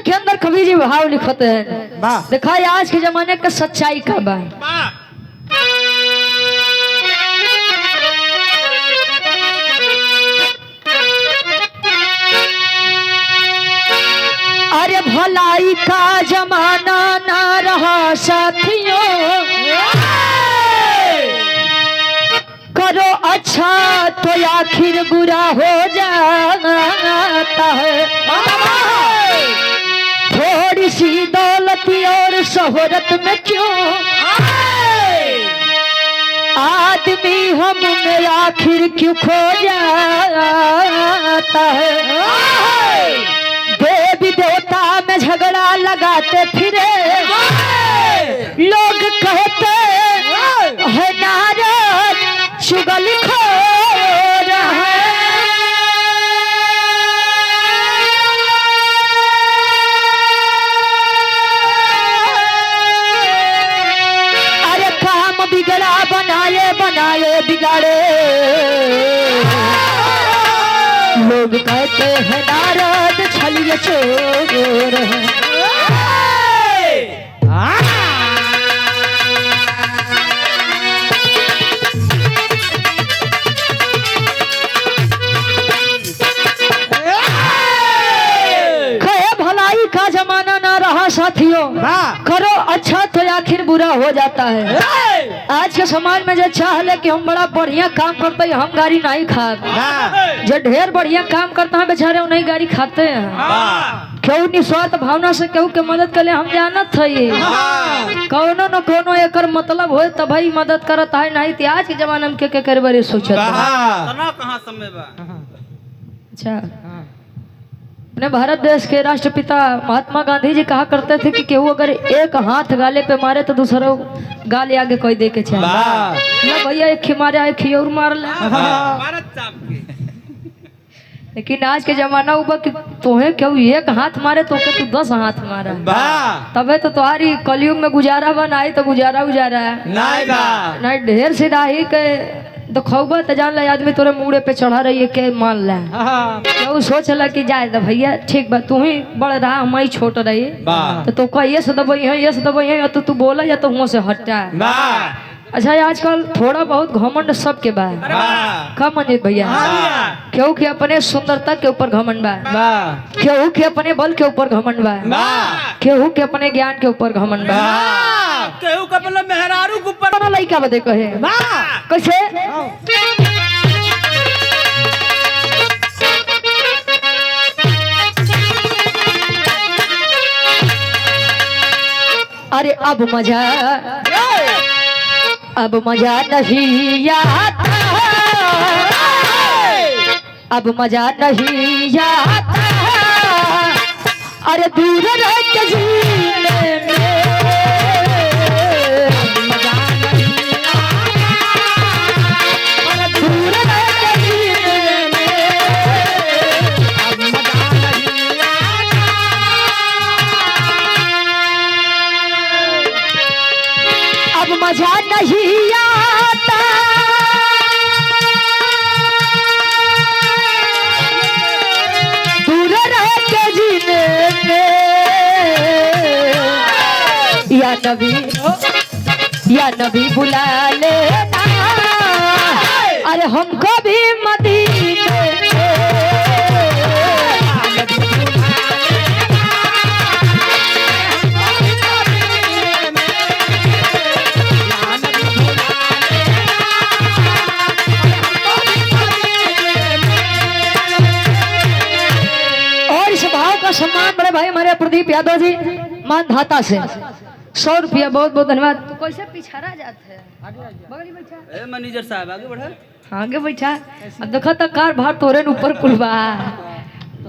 के अंदर कवि जी भाव लिखते हैं। देखा आज के जमाने का सच्चाई का बा। अरे भलाई का जमाना ना रहा साथियों, करो अच्छा तो आखिर बुरा हो जाता है। थोड़ी सी दौलत और शोहरत में क्यों आदमी हमें आखिर क्यों खो जाता है। देवी देवता में झगड़ा लगाते फिरे लोग कहते है नारद चुगलखोर है। अरे काम बिगड़ा बनाए बनाए बिगाड़े लोग कहते हैं नारद छलिए चोर है। भलाई का जमाना ना रहा साथियों, करो अच्छा तो आखिर बुरा हो जाता है। आज के समाज में जो चाहले कि हम बड़ा बढ़िया काम करते हैं, हम गाड़ी नहीं खाते। जो ढेर बढ़िया काम करता है बेचारे उन्हें गाड़ी खाते हैं। क्यों निस्वार्थ भावना से केहू के मदद कर ले हम जानत है। कौनो न कौनो एकर मतलब हो तब भाई मदद करत है, नहीं तो आज के जमाने में के करे बारे सोचत कहाँ समय बा। अच्छा, अपने भारत देश के राष्ट्रपिता महात्मा गांधी जी कहा करते थे कि केहू अगर एक हाथ गाले पे मारे तो दूसरा गाले आगे कोई दे के चाहिए। भैया एक ही मारे एक ही और मार ले। लेकिन आज के जमाना हुआ कि तोहे केहू एक हाथ मारे तो के तू 10 हाथ मारा, तबे तो तुम्हारी कलयुग में गुजारा बनाई तो गुजारा उजारा है नहीं। ढेर सीधा ही के देखौबा तो जान ला आदमी तोरे मुड़े पे चढ़ा रही है के मान ला। तो सोच ला कि जाए दे भैया ठीक बा, तू ही बड़ रहा हम ही छोट रही तो कहिए से दबाई है ये से दबाई है तो तू बोला या तो मुँह से हटा। अच्छा आजकल थोड़ा बहुत घमंड सबके बा का मंजित भैया। केहू के अपने सुंदरता के ऊपर घमंड बा, केहू के अपने बल के ऊपर घमंड बा, केहू के अपने ज्ञान के ऊपर घमंड बा, केहू के अपने मेहरारू के ऊपर लइका बदे कहे कैसे। अरे अब मजा नहीं आता, अब मजा नहीं आता। अरे दूर रह के जीने में मजा नहीं आता, दूर रह के जीने में अब मजा नहीं आता। अब मजा नहीं आता, दूर रह के जीने में या नबी बुला लेना। अरे हमको भी मदीने सम्मान बड़े भाई हमारे प्रदीप यादव जी मानधाता से 100 रुपया बहुत बहुत धन्यवाद। तो कैसे पिछड़ा जाते हैं मैनेजर साहब आगे बढ़ा, आगे बैठा। अब देखो तो कार भार तोरे ऊपर कुलबा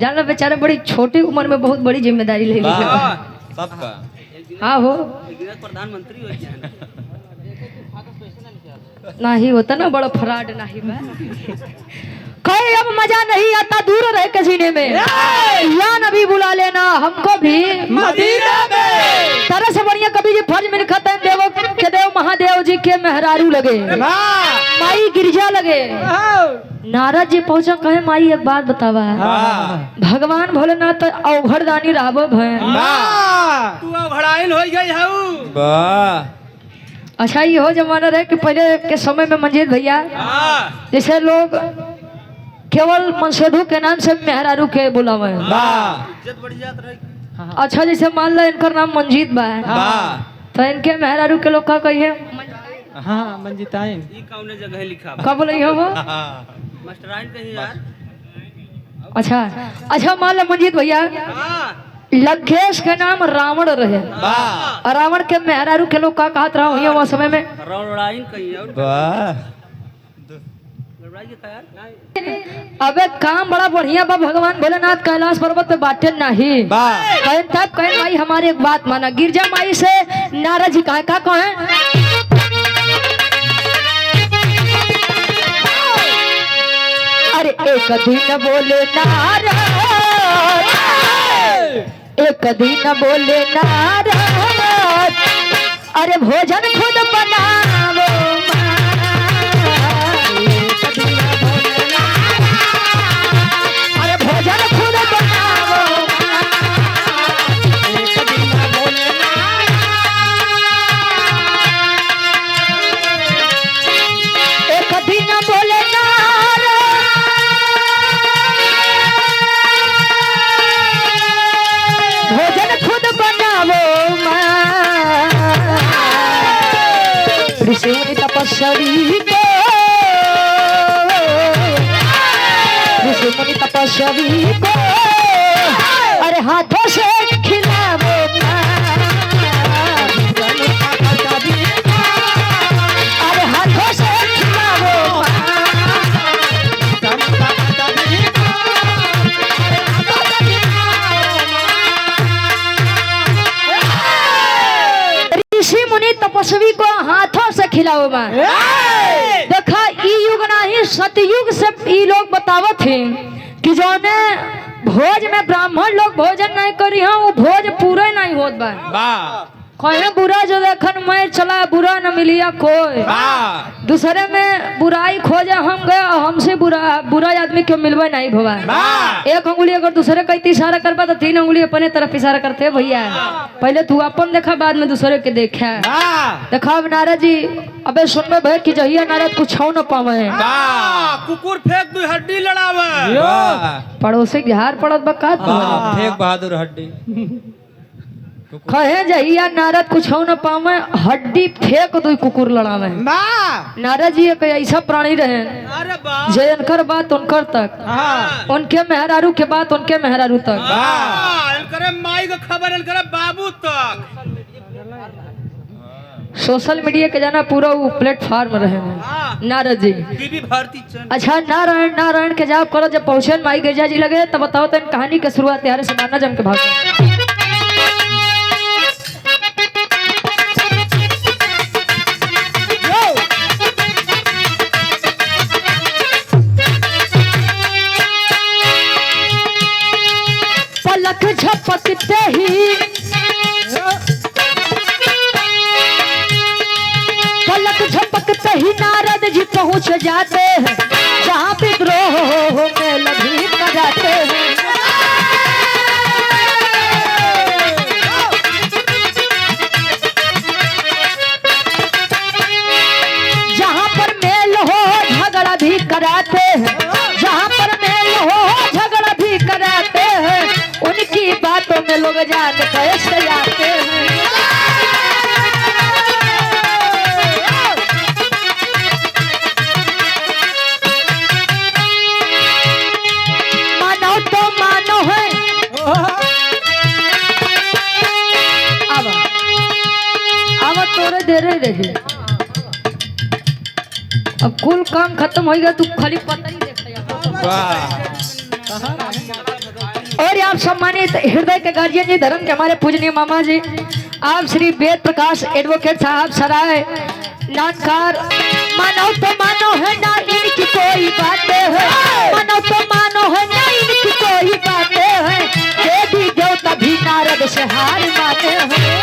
जान लो बेचारे बड़ी छोटी उम्र में बहुत बड़ी जिम्मेदारी ले ली सबका। हाँ हो प्रधानमंत्री नहीं होता ना बड़ा फ्रॉड नहीं बा। कहे अब मजा नहीं आता दूर रह के जीने में, या नबी बुला लेना हमको भी मदीना में। तरह से बढ़िया कभी जी फर्ज में लिखा था देवो के देव महादेव जी के मेहरारू लगे, माई गिरजा लगे, नारद जी पहुंचा कहे माई एक बात बतावा भगवान भोलेनाथ अवघड़दानी राबो भय तू घड़ाइन हो गई हऊ अच्छा ये हो जमाना रहे कि पहले के समय में मंजीत भैया जैसे लोग केवल मनसेधु के नाम से मेहरारू के बुलावे इज्जत बढ़ जात रही। अच्छा जैसे मान लो इनका नाम मंजीत बा तो इनके मेहरारू के लोग का कहिए हाँ मंजिताइन ई कौने जगह लिखा कब बोले हो मास्टराइन कहीं यार। अच्छा अच्छा मान लो मंजीत भैया लंकेश के नाम रावण रहे और रावण के मेहरारू के लोग का कहत रहा हुई वहाँ समय में रौड़ाइन कहीं और लड़ाई के यार। अबे काम बड़ा बढ़िया बा भगवान भोलेनाथ कैलाश पर्वत पे बाटे नहीं कहन तब कहन भाई हमारी एक बात माना गिरजा माई से नारद जी का कहे अरे एक दिन बोले नारद एक दिन बोले नारद अरे भोजन खुद बनावो अरे भोजन खुद बनावो एक दिन बोले भोजन खुद बनावो ऋषि मुनि तपस्वी को ऋषि मुनि तपस्वी को अरे हाथों से खिलावो अरे हाथों से खिलावो ऋषि मुनि तपस्वी को हाथों से खिलाओ मैं देखा ई युग नहीं सतयुग से ई लोग बतावत थे कि जो ने भोज में ब्राह्मण लोग भोजन नहीं करी हैं वो भोज पूरे नहीं होत बा कहे बुरा जो देखन मैं चला बुरा न मिलिया कोई दूसरे में बुराई खोजे हम गए हमसे बुरा आदमी क्यों मिलवा नहीं भवा एक अंगुली अगर दूसरे का इशारा करबा तो 3 अंगुली अपने तरफ इशारा करते भैया पहले तू अपन देखा बाद में दूसरे के देखा देखा अब नारद जी अबे सुनबे भाई कि जहिया नारद कुछ छौ न पावे कुकुर फेंक दू हड्डी लड़ावे पड़ोसी के हार पड़त बका फेंक बहादुर हड्डी कहे जहिया नारद कुछ न पावे हड्डी फेंक दू कुकुर लड़ावे नारद जी एक ऐसा प्राणी रहे अरे बाप जे उनकर बात उनकर तक उनके मेहरारू के बात उनके मेहरारू तक इनकरे माई को खबर इनकरे बाबू तक सोशल मीडिया के जाना पूरा वो प्लेटफॉर्म रहे नारद जी बीबी भारती चंद। अच्छा नारायण नारायण के जाप करो जब पहुंचे माई गिरजा जी लगे तब बताओ तो इन कहानी के शुरुआत यार से माना जम के भाग पलक झपकते ही पलक झपकते ही नारद जी पहुंच जाते हैं जहाँ विद्रोह में लभी कराते हैं जहाँ पर मेल हो झगड़ा भी कराते हैं जहाँ पर मेल हो झगड़ा भी कराते हैं उनकी बातों में लोग जान कैसे आते हैं तोरे दे रही अब कुल काम खत्म हो गया तू खाली पता ही देखा और आप सम्मानित हृदय के गार्जियन जी धर्म के हमारे पूजनीय मामा जी आप श्री वेद प्रकाश एडवोकेट साहब सराय नानकार मानो तो मानो है ना इनकी कोई बातें है मानो तो मानो है ना इनकी कोई बातें है देवी देवता भी नारद से हार माने हैं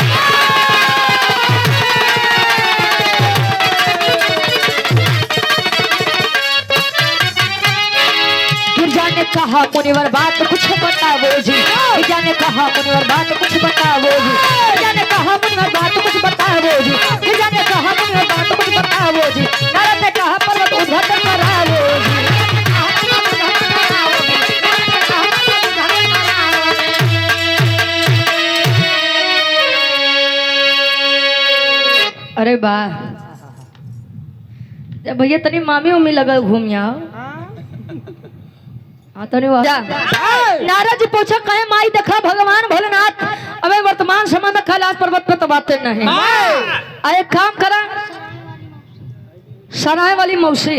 कहा मुनिवर बात कुछ बताओ जी, जाने कहा मुनिवर बात कुछ बताओ जी, जाने कहा मुनिवर बात कुछ बताओ जी, जाने कहा मुनिवर बात कुछ बताओ जी। नारद ने कहा पर्वत उद्घाटन कराओ जी। अरे वाह भैया तनी मामी उमी लगल घूम आओ। हाँ तनी नारद जी पूछा कहे माई देखा भगवान भोलेनाथ अबे वर्तमान समय में कैलाश पर्वत पे तो बातें नहीं। एक काम करा सराय वाली मौसी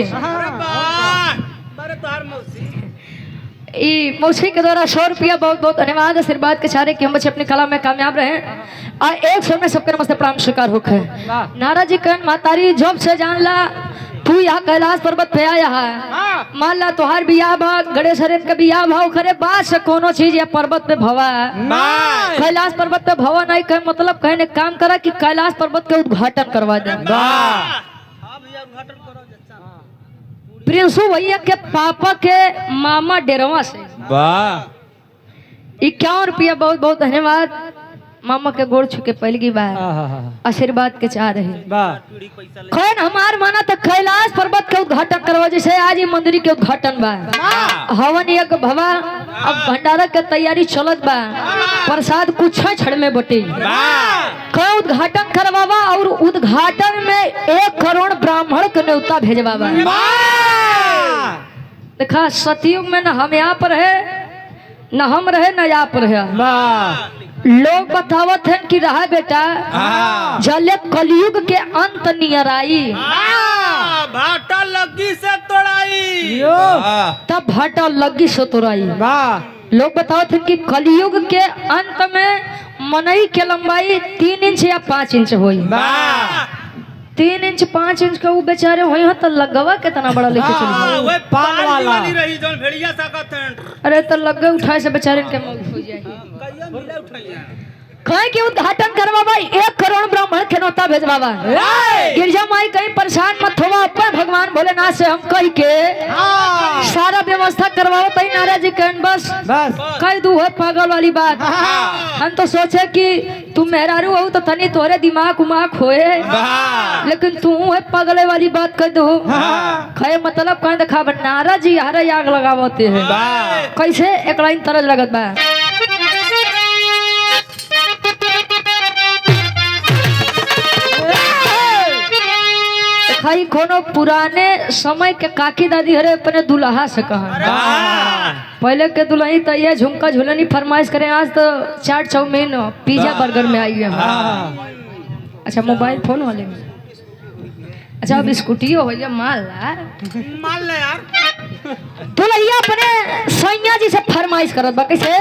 मौसी के द्वारा 100 रुपया बहुत बहुत धन्यवाद आशीर्वाद के चारे कि हम बच्चे अपनी कला में कामयाब रहे और 100 में सबके नमस्ते प्रणाम स्वीकार होके। नारद जी कहन मातारी जब से जान ला तू यहाँ कैलाश पर्वत पे आया है, मान ला तुहार बियाह भा गणेश हरेन के बियाह भाव करे बात से कोनो चीज या पर्वत पे भवा कैलाश पर्वत पे भवा नहीं कहे मतलब कहने काम करा कि कैलाश पर्वत के उद्घाटन करवा दे। प्रिंसु भैया के पापा के मामा डेरवा से 51 रुपया बहुत बहुत धन्यवाद। मामा के गोड़ छुके पहली की बार आशीर्वाद के चाह रहे खैन हमार माना तो कैलाश पर्वत के उद्घाटन करवा जैसे आज ही मंदिर के उद्घाटन बा हवन यज्ञ भवा अब भंडारा के तैयारी चलत बा प्रसाद कुछ क्षण में बटे कई उद्घाटन करवावा और उद्घाटन में 1 करोड़ ब्राह्मण के न्योता भेजवावा। देखा सतयुग में न हम यहाँ पर है न हम रहे न यहाँ पर है। लोग बतावत हैं कि रहा बेटा जल कलयुग के अंत नियर आई भाटा लगी से तोड़ाई तब भाटा लगी से तोड़ाई। लोग बतावत हैं कि कलयुग के अंत में मनई के लंबाई 3 इंच या 5 इंच हुई। 3 इंच 5 इंच का वो बेचारे हुई हो तो लगवा कितना बड़ा लेके चली पाल वाली रही जोन भेड़िया सकत हैं। अरे तो लगे उठाए से बेचारे के मौत हो जाए। कहे कि उद्घाटन करवावा 1 करोड़ ब्राह्मण के न्योता भेजवावा। गिरजा माई कहीं परेशान मत होवा पर भगवान भोलेनाथ से हम कह के सारा व्यवस्था करवाओ तई नाराज जी कहन बस कह दू है पागल वाली बात। हम तो सोचे कि तू मेहरारू हो तो तनी तोरे दिमाग उमाग होए लेकिन तू है पागल वाली बात कह दो कहे मतलब कह देखा नाराज जी हरे आग लगावते है कैसे एक लाइन तरल लगत बा। खाई कोनो पुराने समय के काकी दादी हरे अपने दुल्हा से कहा पहले के दुल्ही तो ये झुमका झुलनी फरमाइश करें आज तो चाट चाउमीन पिज्जा बर्गर में आई है। अच्छा मोबाइल फोन वाले में अच्छा अब स्कूटी हो गई मान ला यार दुल्हिया अपने सैया जी से फरमाइश करत बा कैसे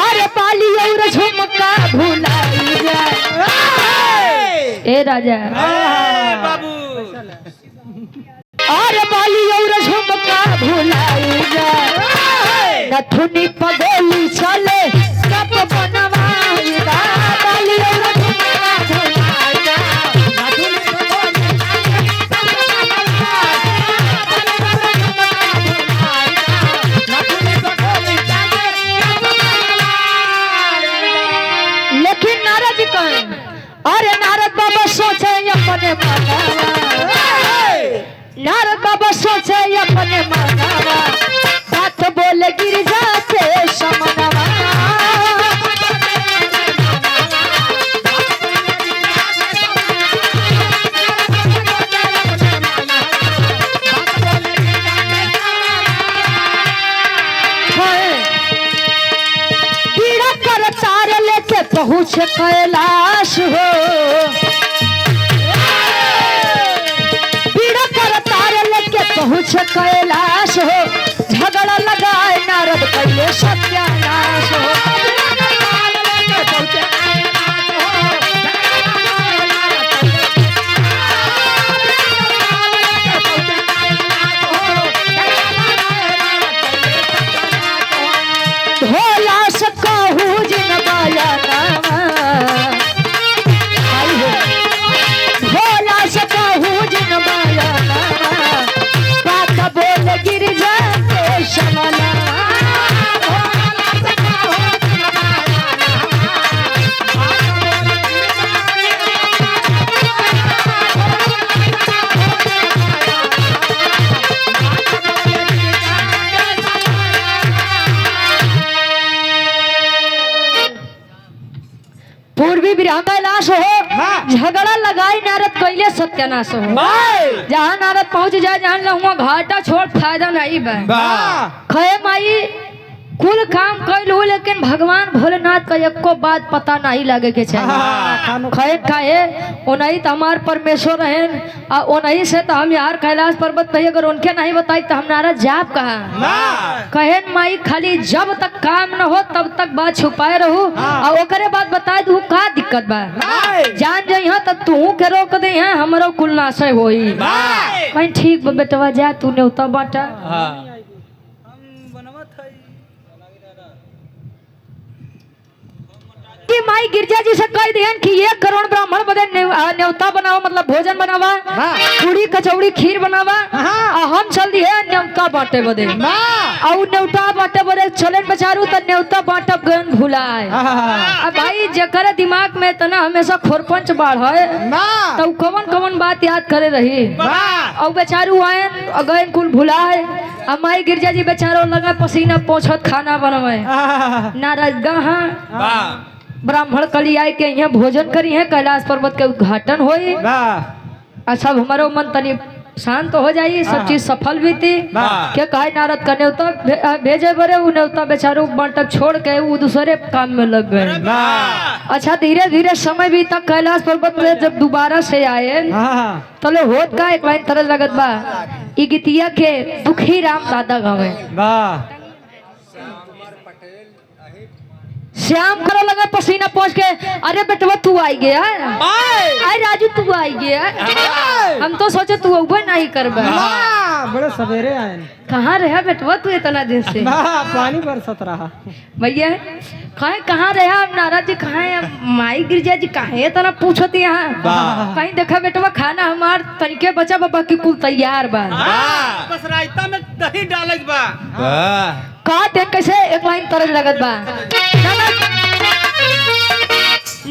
अरे पाली और झुमका भुलाई जाए ए राजा बाबू और बाली और झुमका भुलाई जाए नथुनी पगोली चले कब बनवाई बाली और झुमका भुलाई जाए नथुनी पगोली लेकिन नारद जी कहें अरे नारद बाबा सोचे अपने मानवा नारद बाबा सोचे अपने मानवा बात बोले गिर जाते समनवा पीड़ा कर तार लेके पहुँच कैलाश हो पहुँच कैलाश हो झगड़ा लगाए नारद कैले सत्यानाश हो भोला से कहूँ जिन बाया भोला से कहूँ जिन बाया गिर पूर्वी विरह कैलाश हो झगड़ा लगाई नारद कैले सत्यानाश हो जहाँ नारद पहुंच जाए जहाँ लहुआ घाटा छोड़ फायदा नहीं बा खये माई कुल काम कैल हो लेकिन भगवान भोलेनाथ का एको बात पता नहीं लगे के चाहिए खये खाए उन्हीं तो हमार परमेश्वर रहें और उन्हीं से तो हम यार कैलाश पर्वत पे अगर उनके नहीं बताई तो हम नारद जाप कहा कहे माई खाली जब तक काम न हो तब तक बात छुपाए रहू और ओकरे बाद बताए तू का दिक्कत बा जान जाइए तो तू के रोक दे हमारो कुल नाशय होई कहीं ठीक बा बेटवा जा तू न्योता बाटा कि माई गिरजा जी से कह दिहन कि 1 करोड़ ब्राह्मण बदे न्योता बनाओ मतलब भोजन बनावा पूरी कचौड़ी खीर बनावा और हम चल दिए न्योता बांटे बदे और न्योता बांटे बदे चले बेचारू तो न्योता बांटब गन भुलाए अब भाई जकर दिमाग में तना हमेशा खोरपंच बाढ़ है तो कवन कवन बात याद करे रही और बेचारू आए गए कुल भुलाए अब माई गिरजा जी बेचारो लगा पसीना पोछत खाना बनवाए नाराज गहा ब्राह्मण कली आए के यहाँ भोजन करी है कैलाश पर्वत के उद्घाटन होई अच्छा हमारो मन तनी शांत हो जाइए सब चीज सफल भी थी क्या कहे नारद का न्योता भेजे बरे वो न्योता बेचारू बांटक छोड़ के वो दूसरे काम में लग गए अच्छा धीरे धीरे समय भी तक कैलाश पर्वत पे जब दोबारा से आए तले होत का एक लाइन तरह लगत बा ई गीतिया के दुखी राम दादा गावे श्याम करो लगा पसीना पोंछ के अरे बेटवा तू आई गया अरे राजू तू आई गया हम तो सोचे तू उबे नहीं करबे बड़े सवेरे आए कहाँ रहा बेटवा तू इतना दिन से पानी बरसत रहा भैया कहाँ रहा अब नाराज जी कहाँ है माई गिरजा जी कहाँ है इतना पूछती यहाँ कहीं देखा बेटवा खाना हमार तनिके बचा बाबा की कुल तैयार बा बस रायता में दही डालत बा का देख कैसे एक लाइन तरज लगत बा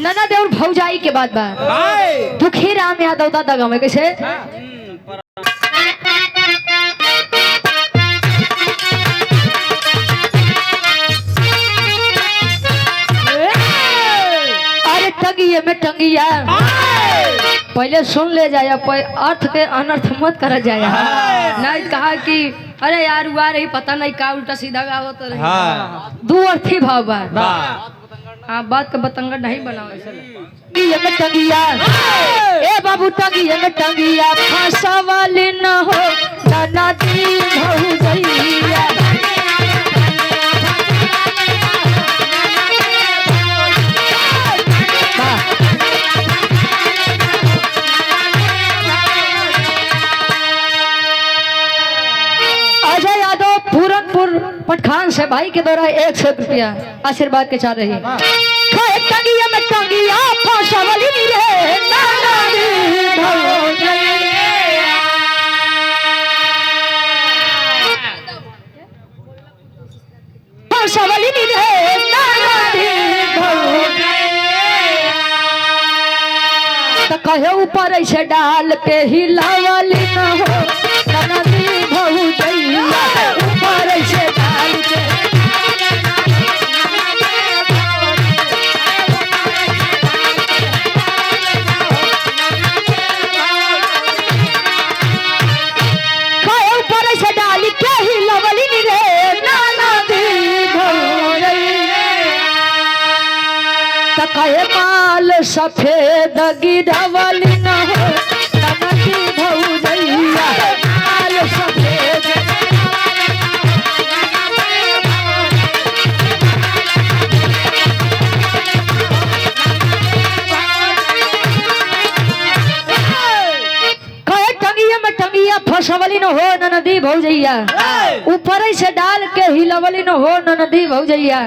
ननद और भौजाई के बाद बा दुखी राम यादव दादा गाँव में कैसे अरे टंगिया में टंगिया पहले सुन ले जाया अर्थ के अनर्थ मत कर जाया नहीं कहा कि अरे यार हुआ रही पता नहीं का उल्टा सीधा गावो तो रही दो अर्थी भाव बा हाँ बात का बतंगड़ नहीं बनाओ टंगिया में टंगिया ए बाबू टंगिया में टंगिया फांसा वाले न हो नाना दी भौजैया अजय यादव पूरनपुर पटखान से भाई के द्वारा 100 रुपया आशीर्वाद के चाह रही है टंगिया में टंगिया फांसा वाली रे नाना दी भौजैया फांसा वाली रे नाना दी भौजैया तो कहे ऊपर ऐसे डाल के हिलावली न हो नाना दी भौजैया ऊपर ऐसे डाल के कहे माल सफेद गिरवली न हो ननदी भौजैया माल सफेद कहे टंगिया में टंगिया फसवली न हो ननदी भौजैया ऊपर से डाल के हिलवली न हो ननदी भौजैया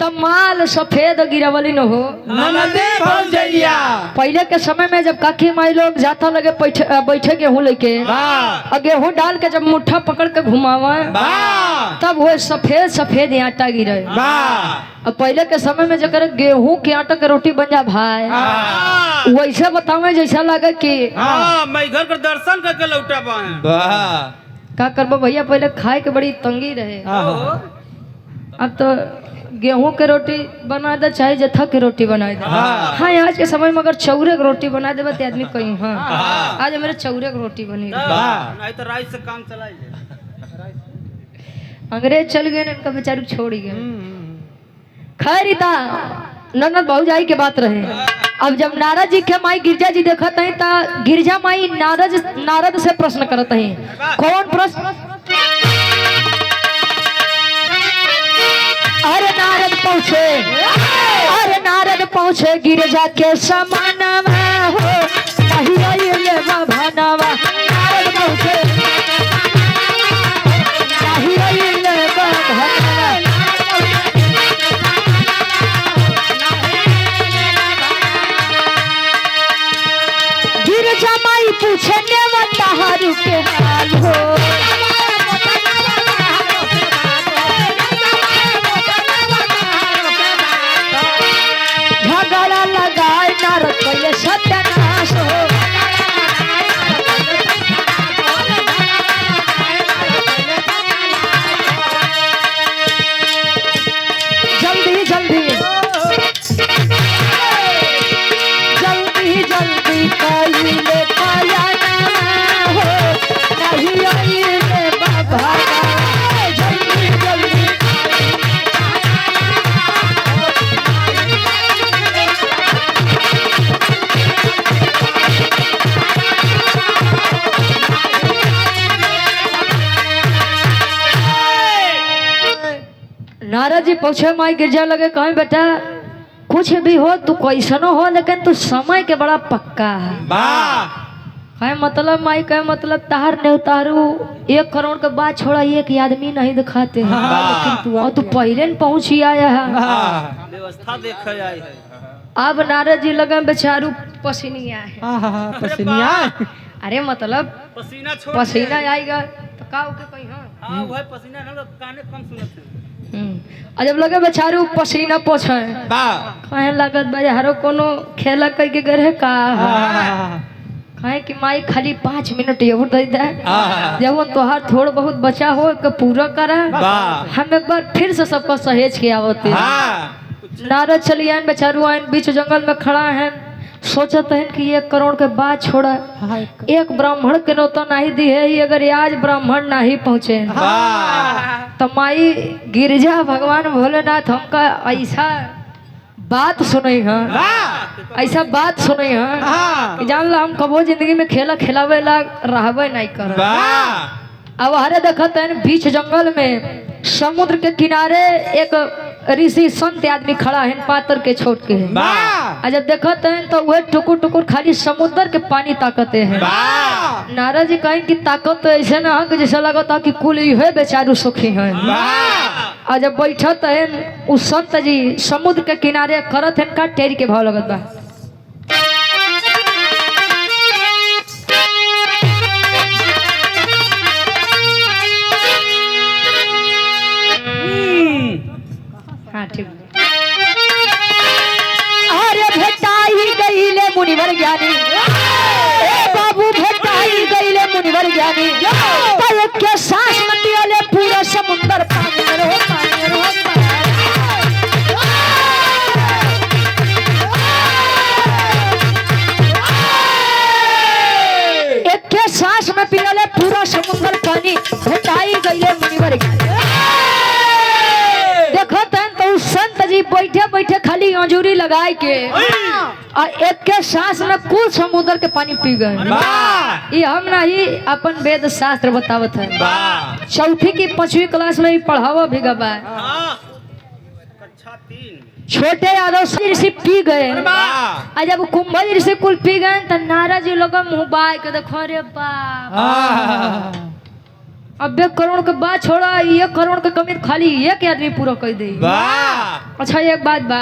तब माल सफेद गिरवली न हो ननदी भौजैया पहले के समय में जब काकी माई लोग जाता लगे बैठे गेहूं लेके और गेहूं डाल के जब मुट्ठा पकड़ के घुमावा तब वो सफेद सफेद आटा गिरे और पहले के समय में जब गेहूं के आटा के रोटी बन जा भाई वैसे बतावे जैसा लगे कि मैं घर का दर्शन करके लौटा पाए का करबो भैया पहले खाए के बड़ी तंगी रहे अब तो गेहूं के रोटी बना दे चाहे जथा के रोटी बना दे। हाँ आज के समय में अगर चौरे की रोटी बना देबे तो आदमी कहीं हाँ आज मेरे चौरे की रोटी बनी नहीं तो राइस से काम चलाई। अंग्रेज चल गए इनका बेचारू छोड़ गए। खैर इता ननद भौजाई के बात रहे। अब जब नारद जी के माई गिरजा जी देखत हैं ता गिरजा माई नारद से प्रश्न करत हैं। कौन प्रश्न? अरे नारद पहुँचे गिरजा के समानवा हो कहियो ये भवनवा। नारद पहुँचे कहियो ये भवनवा। गिरजा माई पूछे नेवता हारू के हाल हो। झगड़ा लगाए नारद पहले सत्यानाश हो। जल्दी जल्दी जल्दी जल्दी कइले पाया ना हो नहीं आइले बाबा। जल्दी जल्दी नारद जी पूछे माई गिरजा लगे कहीं बेटा कुछ भी हो तू कैसनो हो लेकिन तू समय के बड़ा पक्का है। कहे मतलब माई कहे मतलब तार ने उतारू 1 करोड़ के बाद छोड़ा एक आदमी नहीं दिखाते हैं। और तू पहले न पहुंची आया है व्यवस्था देखे आए है। अब नारद जी लगे बेचारू पसीनिया है। पसीनिया अरे मतलब पसीना छोड़ पसीना आएगा तो का के कहीं हाँ वह पसीना ना काने कम सुनत है। और जब लगे बेचारू पसीना पोछे कहे लागत बाजारो कोनो खेला कई के गरे का कहे कि माई खाली 5 मिनट और दे दे जब वो तोहार थोड़ बहुत बचा हो के पूरा करा हम एक बार फिर से सबको सहेज के आवते। नारद चली आए बेचारू आए बीच जंगल में खड़ा है सोचत है कि 1 करोड़ के बाद छोड़ा एक ब्राह्मण के नौता नहीं दी है। अगर आज ब्राह्मण नहीं पहुँचे तो माई गिरजा भगवान भोलेनाथ हमका ऐसा बात सुनई है ऐसा बात सुनई है कि जान ला हम कबो जिंदगी में खेला खिलावे ला रहबे नहीं कर। अब हरे देखते हैं बीच जंगल में समुद्र के किनारे एक ऋषि संत आदमी खड़ा है पातर के छोड़ के है। जब देखते हैं तो वह टुकुर टुकुर खाली समुद्र के पानी ताकते हैं। नारद जी कहें कि ताकत तो ऐसे ना है कि जैसा लगता कि कुल है बेचारू सुखी है। और जब बैठत है उस संत जी समुद्र के किनारे करत है का टेरी के भाव लगत बा। हाँ ठीक। अरे भेटाई गईले मुनिवर ज्ञानी बाबू भेटाई गईले मुनिवर ज्ञानी पल के सांस में पियले पूरा समुंदर पानी में रहो पानी में रहो। एक के सांस में पियले पूरा समुंदर पानी भेटाई गईले मुनिवर ज्ञानी। संत जी बैठे बैठे खाली अंजूरी लगाए के और एक के सांस में कुल समुद्र के पानी पी गए। ये हम नहीं अपन वेद शास्त्र बतावत है। 4ठी की 5वीं क्लास में पढ़ावा भी गवा कक्षा 3 छोटे यादव ऋषि पी गए। और जब कुंभज ऋषि कुल पी गए तो नारद जी लोग मुँह बाय के देखो रे बाप अब 1 करोड़ के बाद छोड़ा 1 करोड़ के कमी खाली एक आदमी पूरा कर दे। अच्छा एक बात बा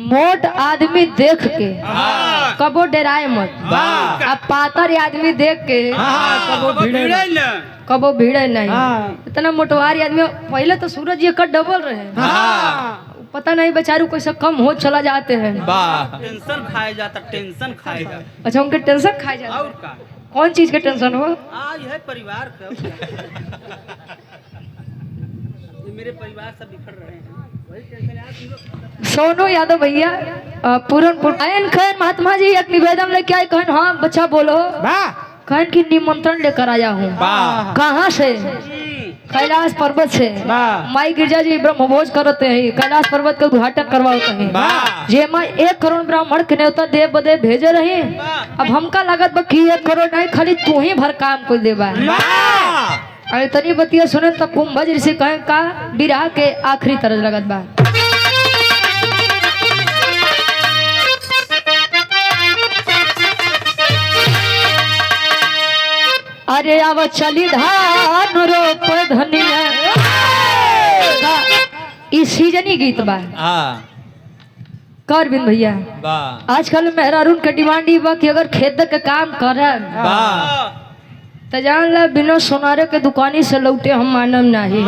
मोट आदमी देख के कबो डराए मत। अब पातर आदमी देख के कबो भिड़े नहीं। इतना मोटवारी आदमी पहले तो सूरज ये कट डबल रहे पता नहीं बेचारू कैसे कम हो चला जाते हैं। टेंशन खाया जाता टेंशन खाएगा। अच्छा उनके टेंशन खाए जाता और का कौन चीज के टेंशन हो? आज है परिवार का ये मेरे परिवार सब बिखर रहे हैं। सोनू यादव भैया पूरनपुर आयन खैर महात्मा जी एक निवेदन लेके आए कहन हाँ बच्चा बोलो कहन की निमंत्रण लेकर आया हूँ कहाँ से कैलाश पर्वत से माई गिरजा जी ब्रह्मभोज करते हैं कैलाश पर्वत का उद्घाटन करवाते हैं जे माई 1 करोड़ ब्राह्मण के न्योता देव बदे भेजे रहे अब हमका लागत बा कि 1 करोड़ नहीं खाली तू ही भर काम को देबा अरे तनी बतिया सुने तो कुंभज ऋषि कहे का बिरहा के आखिरी तरज लगत बा अरे आव चली धान रोप धनिया ई सीजनी गीत बा कर बिन भैया आजकल मेहरारून के डिमांड ई बा कि अगर खेत के काम करे तो जान ला बिना सोनारे के दुकानी से लौटे हम मानम नहीं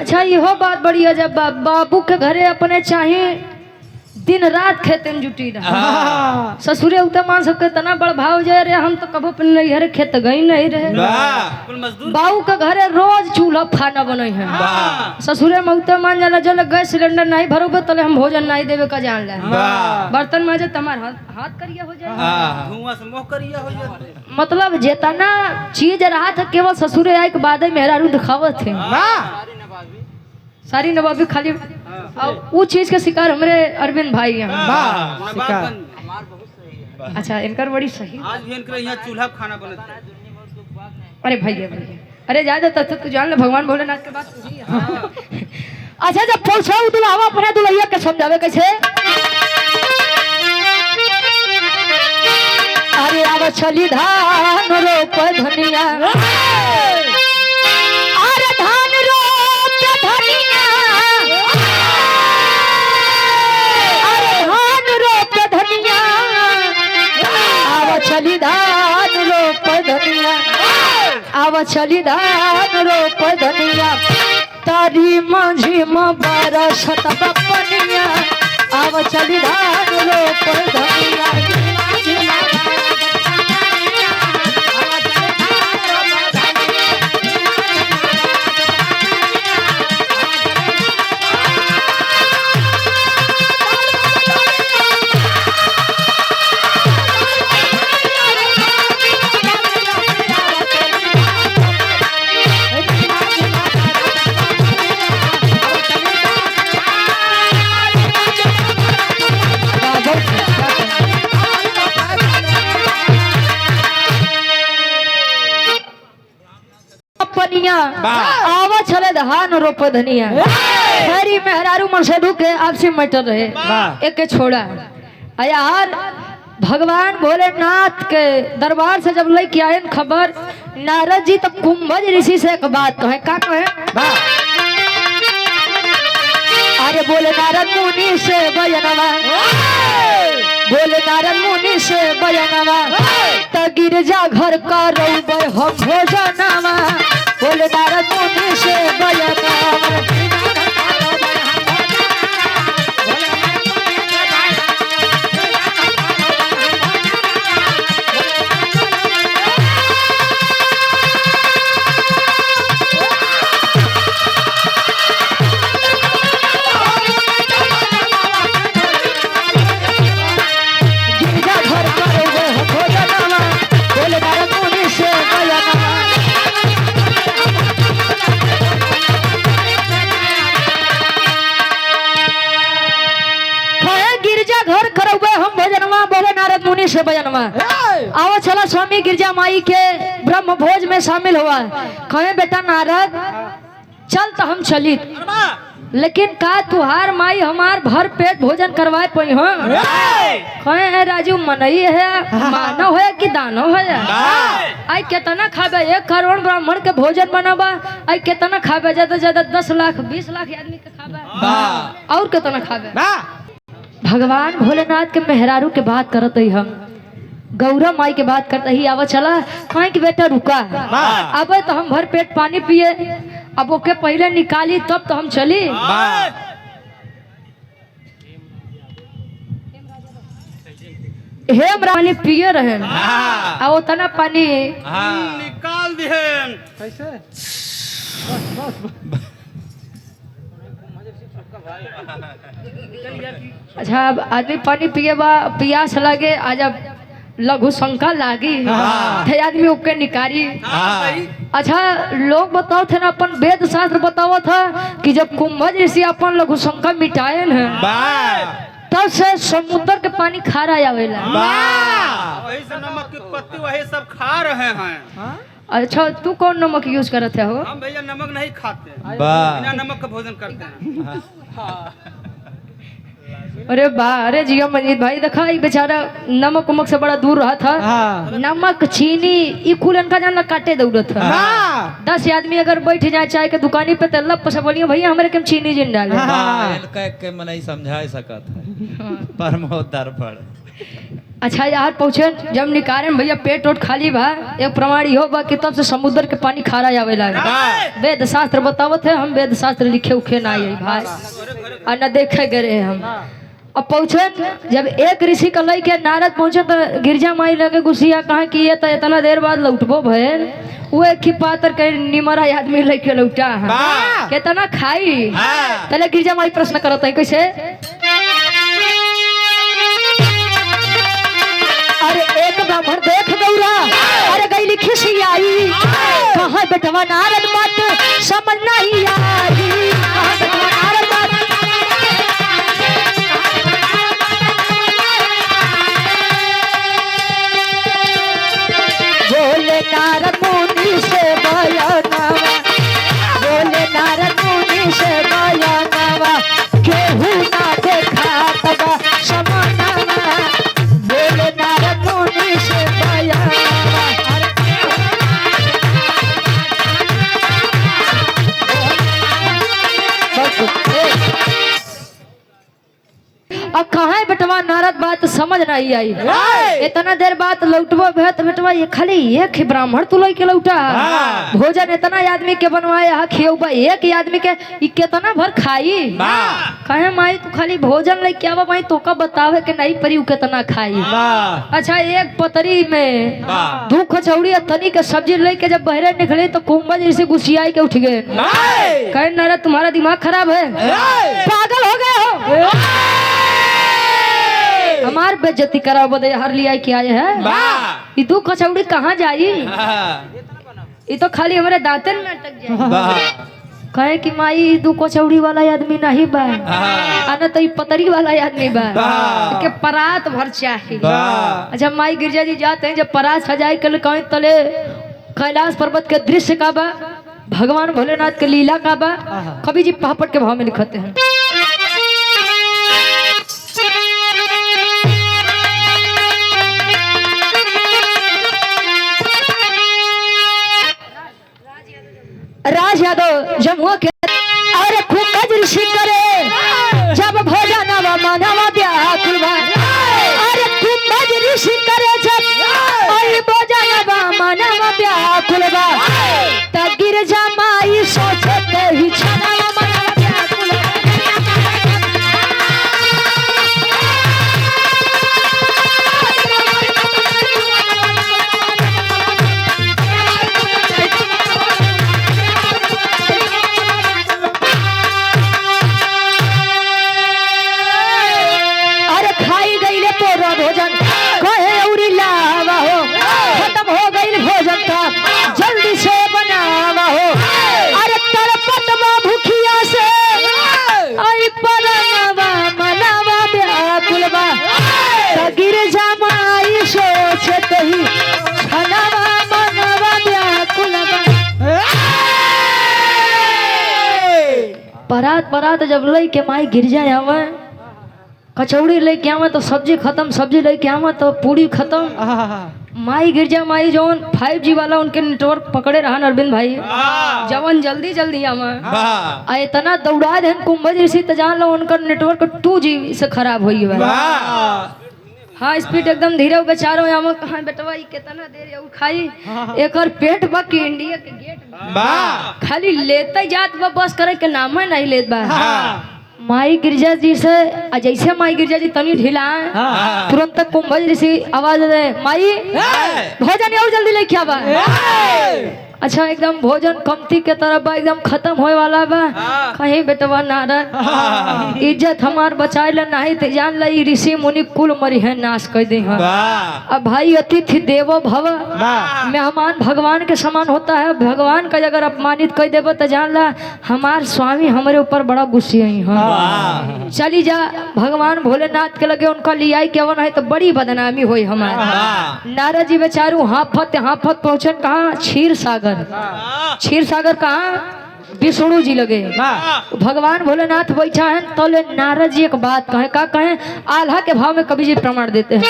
अच्छा इहो बात बड़ी है जब बाबू के घरे अपने चाहे दिन रात खेते में जुटी रहा ससुरे उतर मान सबके तना बड़ भाव जाए रे हम तो कभो नहीं हरे खेत गई नहीं रहे बाबू के घरे रोज चूल्हा खाना बने है ससुरे में उतर मान जाला जल गैस सिलेंडर नहीं भरोगे तले हम भोजन नहीं देवे का जान ले बर्तन माजे तुम्हार हाथ करिया हो जाए धुआं से मुंह करिया हो जाए मतलब जेतना चीज रहा था केवल ससुरे आए के बाद मेहरारू दिखावत थे सारी नवाबी खाली वो चीज के शिकार हमारे अरविंद भाई हैं अच्छा इनकर बड़ी सही आज भी इनके यहाँ चूल्हा खाना बनता है अरे भैया भैया अरे ज्यादा तक तू जान ले भगवान भोलेनाथ के बात तुझी है अच्छा जब पूछो दुल्हा अपने दुल्हैया के समझावे कैसे अरे आव चली धान रोप धनिया अरे धान रोप धनिया अरे धान रोप धनिया आव चली धान रोप धनिया आव चली धान रोप धनिया तारी माझी बरसत बपनिया आव चली धान रोप धनिया आवा चले धान रोप धनिया हरी मेहरारू मन से ढुके आपसे मटर रहे एक के छोड़ा यार भगवान भोलेनाथ के दरबार से जब लेके आए खबर नारद जी तब कुंभज ऋषि से एक बात कहे का कहे अरे बोले नारद मुनि से बयनवा बोले नारद मुनि से बयनवा त गिरजा घर का रौब हम भोजनवा बोले नारद मुनि से बयनवा से बजनवा आओ चला स्वामी गिरजा माई के ब्रह्म भोज में शामिल हुआ कहे बेटा नारद चल तो हम चली लेकिन का तुहार माई हमार भर पेट भोजन करवाए पई हो कहे है राजू मनई है मानव है कि दानव है आई कितना खाबे 1 करोड़ ब्राह्मण के भोजन बनाबा आई कितना खाबे ज्यादा ज्यादा 10 लाख 20 लाख आदमी के खाबे और कितना खाबे भगवान भोलेनाथ के मेहरारू के बात करत ही हम गौरा माई के बात करते ही आवा चला कहीं कि बेटा रुका अब तो हम भर पेट पानी पिए अब ओके पहले निकाली तब तो हम चली हेम पानी पिए रहे आ उतना पानी निकाल दिए कैसे बस बस अच्छा अब आदमी पानी पिए बा पियास लगे आ जब लघु शंका लागी थे आदमी ओके निकारी। अच्छा लोग बताओ थे ना अपन वेद शास्त्र बताओ था कि जब कुंभज ऋषि अपन लघु शंका मिटाए हैं तब से समुद्र के पानी खारा आवेला। वही से नमक की उत्पत्ति वही सब खा रहे हैं। अच्छा तू कौन नमक यूज करते हो? हम भैया नमक नहीं खाते, बिना नमक का भोजन करते हैं। अरे वाह, अरे जिया मंजीत भाई देखा ये बेचारा नमक उमक से बड़ा दूर रहा था। नमक चीनी ई कुल इनका जान काटे दौड़त था। 10 आदमी अगर बैठ जाए चाय के दुकानी पे तो लब से बोलिए भैया हमारे कम चीनी जिन डाले। इनका के मन नहीं समझा सकत है परमोद दर्पण। अच्छा यार पहुँचे जब निकारे भैया पेट ओट खाली बा एक प्रमाण हो बा कि तब से समुद्र के पानी खारा आवे लगा। वेद शास्त्र बतावत है, हम वेद शास्त्र लिखे उखे ना आई भाई और न देखे गए हम। अब पहुँचे जब एक ऋषि का लई के नारद पहुँचे तो गिरजा माई लगे गुस्सिया कहा कि ये तो इतना देर बाद लौटबो भैन वो एक ही पातर के निमरा आदमी लेके लौटा है कितना खाई। पहले गिरजा माई प्रश्न करता है कैसे, अरे एक ब्राह्मण देख गौरा अरे गई लिखी सी आई कहा बेटवा नारद बात समझ नहीं आई। कहाँ बेटवा नारद बात बोले नारद मुनि से बयानवा, बोले नारद मुनि से बयानवा केहू ना देखा तबा समानवा। बोले नारद मुनि से बयानवा अब कहाँ है बेटवा नारद बात समझ नहीं आई। इतना देर बाद लौटबो भेत बेटवा ये खाली एक ही ब्राह्मण तू लई के लौटा भोजन इतना आदमी के बनवाए हा खियौबा एक ही आदमी के ई कितना भर खाई। कहे माई तू खाली भोजन लई के आवा माई तो का बतावे के नहीं परी उ कितना खाई। अच्छा एक पतरी में 2 कचौड़ी तनी के सब्जी लई के जब बहरे निकले तो कुंभज ऋषि गुस्सियाई के उठ गए। कहे नारद तुम्हारा दिमाग खराब है, पागल हो गए हो, हमार बेइज्जती कराओ बदे हर लिया क्या है। ये 2 कचौड़ी कहाँ जाई, ये तो खाली हमारे दांतन में अटक जाए। कहे कि माई 2 कचौड़ी वाला आदमी नहीं बा आना तो पतरी वाला आदमी बा के परात भर चाहिए। अच्छा माई गिरजा जी जाते हैं जब परात सजाए कल कहीं तले कैलाश पर्वत के दृश्य का बा, भगवान भोलेनाथ के लीला का बा, कवि जी पापड़ के भाव में लिखते हैं। राज यादव जमुआ के अरे खूब ऋषि करे जब भोजन मानवा व्याकुल बा, अरे खूब ऋषि करे जब अरे भोजन मानवा व्याकुल बा त गिरजा माई सोचते ही छना मानवा व्याकुल भोजन कहे उरी लावा हो, खत्म हो गई भोजन का जल्दी से बनावा हो। अरे तड़पत माँ भूखिया से आई परनवा मनावा व्याकुल बा गिरजा माई सोचत ही छनवा मनवा व्याकुल बा। बरात बरात जब लई के माई गिरजा आवे कचौड़ी लेके आवा तो सब्जी खत्म, सब्जी लेके आवा तो पूरी खत्म। माई गिरजा माई जौन 5G वाला उनके नेटवर्क पकड़े रहा अरविंद भाई जवन जल्दी जल्दी आवा इतना दौड़ा दे कुंभज ऋषि तो जान लो उनका नेटवर्क 2G से खराब हो गया। हाँ स्पीड एकदम धीरे हो बेचारो आवा कहाँ बेटवा कितना देर और खाई एक और पेट बा कि इंडिया के गेट खाली लेते जात बा बस करे के नाम है नहीं लेत बा। माई गिरजा जी से जैसे माई गिरजा जी तनी ढीला तुरंत तक कुंभज ऋषि आवाज दे माई भोजन और जल्दी लेके आवा। अच्छा एकदम भोजन कमती के तरफ बा, एकदम खत्म होए वाला बा। कहीं बेटवा नारद इज्जत हमार बचाए ला नहीं तो जान ला ई ऋषि मुनि कुल मरी है नाश कर दे हैं। अब भाई अतिथि देवो भव, मेहमान भगवान के समान होता है। भगवान का अगर अपमानित कर देबो तो जान ला हमार स्वामी हमारे ऊपर बड़ा गुस्से हैं। चली जा भगवान भोलेनाथ के लगे उनका लियाई केवन है तो बड़ी बदनामी हुई हमारी। नारद जी बेचारू हाफत हाफत पहुंचन कहाँ? क्षीर सागर। क्षीर सागर कहाँ? विष्णु जी लगे। भगवान भोलेनाथ बैठा है तो ले नारद जी एक बात कहे, का कहे? आल्हा के भाव में कवि जी प्रमाण देते हैं।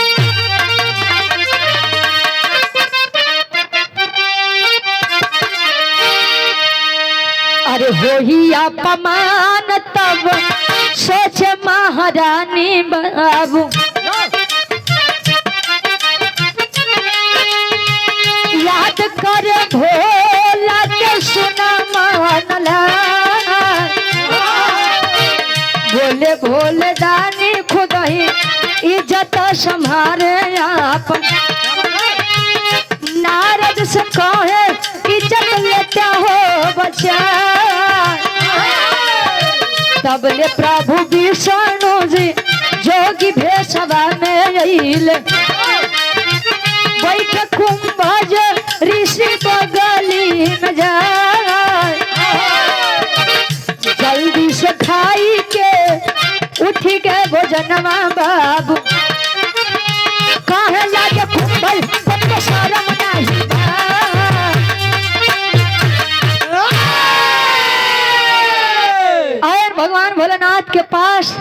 अरे हो ही अपमान तब सोच महारानी बाबू, याद कर भोला के सुना मानला। बोले भोले दानी खुद ही इज्जत संभारे आप। नारद से कहे इज्जत लेते हो बच्चा। तब ले प्रभु विष्णु जी जोगी भेषवा में अइले। बैठ कुंभज ऋषि बगली में जाए। जल्दी से खाई के उठ के भोजनवा बाबू। कहे लागे कुंभज तब शरम नहीं बा। और भगवान भोलेनाथ के पास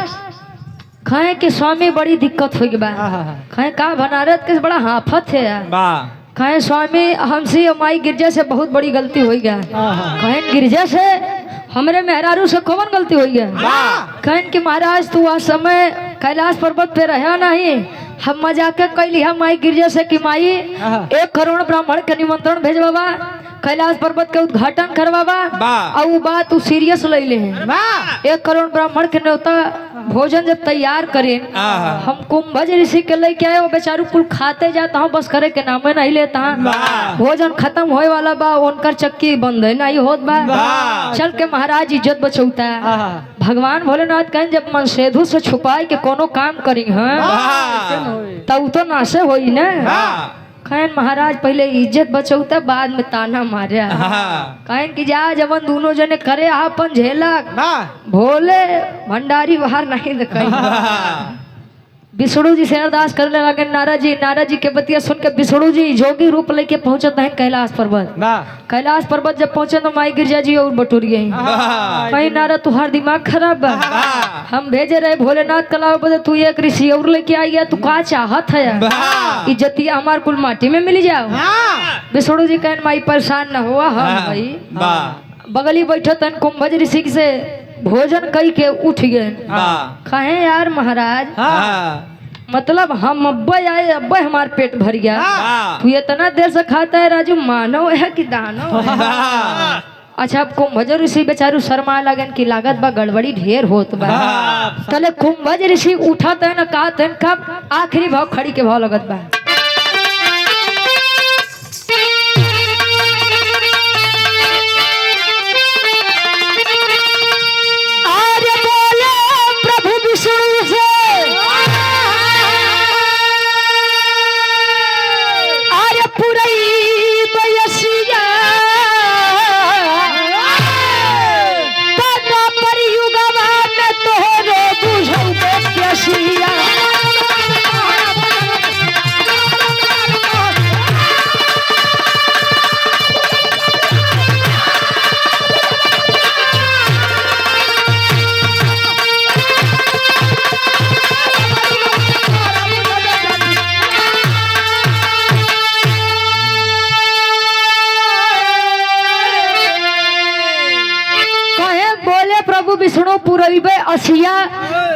खाए के स्वामी बड़ी दिक्कत हो गई। खाए का बनारस के बड़ा हाफत है यार। कहे स्वामी हमसे माई गिरजा से बहुत बड़ी गलती हो गया। कहे गिरजा से हमरे मेहरारू से कौन गलती हो गया? कहें कि महाराज तू आज समय कैलाश पर्वत पे रहा नहीं। हम मजाक कैली हम माई गिरजा से कि माई 1 करोड़ ब्राह्मण के निमंत्रण भेजवा, कैलाश पर्वत के उद्घाटन करवावा और वो बात तू सीरियस ले ले हैं। 1 करोड़ ब्राह्मण के न्योता भोजन जब तैयार करें हम कुंभज ऋषि के लेके आए। वो बेचारू कुल खाते जाता हूँ बस करे के नामे नहीं लेता। भोजन खत्म होए वाला बा, उनकर चक्की बंद है नहीं होत बा। चल के महाराज इज्जत बचौता है। भगवान भोलेनाथ कहें जब मन सेधु से छुपाए के कोनो काम करी हैं तब तो नाशे होई ना। कहें महाराज पहले इज्जत बचौता बाद में ताना मारे। कहें कि जा जवन दोनों जने करे आपन झेलक भोले भंडारी बाहर नहीं देख। विष्णु जी से अरदास करने लगे नारद जी के बतिया सुन के विष्णु जी जोगी रूप लेके पहुंचत है कैलाश पर्वत। कैलाश पर्वत जब पहुंचे तो माई गिरजा जी और बटुर गई। कहीं नारद तुहार दिमाग खराब बा, हम भेजे रहे भोलेनाथ कला बदे तू एक ऋषि और लेके आई है, तू का चाहत है? इज्जतिया हमार कुल माटी में मिल जाओ। विष्णु जी कहन माई परेशान न हुआ हम भाई बगली बैठो तन कुंभज ऋषि से भोजन कई के उठ गए। कहे यार महाराज मतलब हम अब्बे आए अब्बे हमार पेट भर गया। तू इतना देर से खाता है राजू मानव है कि दानव है? अच्छा अब कुंभज ऋषि बेचारू शर्मा लगन की लागत बा गड़बड़ी ढेर होत बा। तले कुंभज ऋषि उठत है न कहत है कब आखिरी भाव खड़ी के भाव लगत बा। विष्णु पुरैबे असिया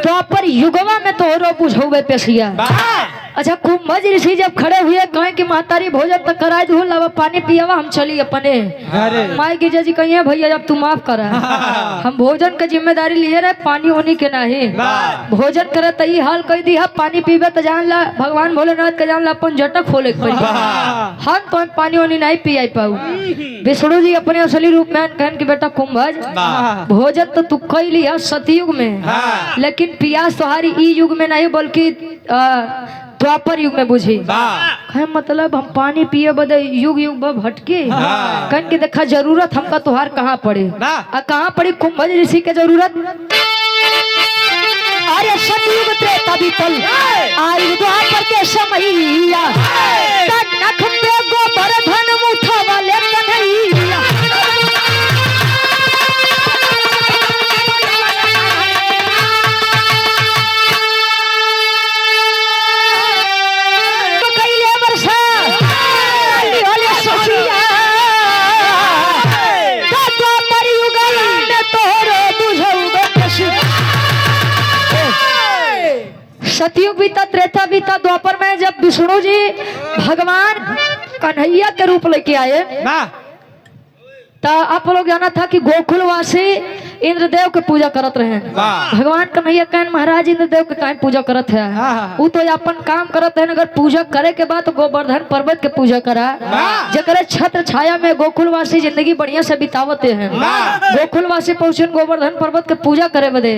द्वापर युगवा में तोहरो बुझौबे पेशिया। अच्छा कुंभज ऋषि जब खड़े हुए कहे कि महतारी भोजन तक कराए दो लावा पानी पियावा हम चली अपने अरे माई की जी कहिए भैया जब तू माफ करा हम भोजन के जिम्मेदारी लिए रहे पानी होनी के नहीं भोजन करे तो ई हाल कह दी पानी पीबे तो जान ला भगवान भोलेनाथ के जान ला अपन जटक खोले के पड़ी हम तो पानी होनी नहीं पिया पाऊ विष्णु जी अपने असली रूप में कहन कि बेटा कुंभज भोजन तो तू कैली है सतयुग में लेकिन पियास तुम्हारी ई युग में नहीं बल्कि द्वापर युग में बुझी कहे मतलब हम पानी पिए बदे युग युग भटके कहन कि देखा जरूरत हमका तुहार कहाँ पड़े कहाँ पड़ी कुंभज ऋषि के जरूरत अरे सतयुग त्रेता बीतल आयु द्वापर के समैया नख पे गोबर धन मुठा वाले कन्हैया सतयुग बीता त्रेता बीता द्वापर में जब विष्णु जी भगवान कन्हैया के रूप लेके आए तो आप लोग जाना था कि गोकुलवासी इंद्रदेव के पूजा करत रहे भगवान कन्हैया कहन महाराज इंद्रदेव के काहे पूजा करत है वो तो अपन काम करत है अगर पूजा करे के बाद तो गोवर्धन पर्वत के पूजा करा जकरे छत्र छाया में गोकुलवासी जिंदगी बढ़िया से बितावते हैं गोकुलवासी पहुंचन गोवर्धन पर्वत के पूजा करे बदे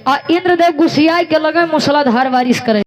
आ इंद्रदेव गुस्सियाई के लगे मूसलाधार बारिश करे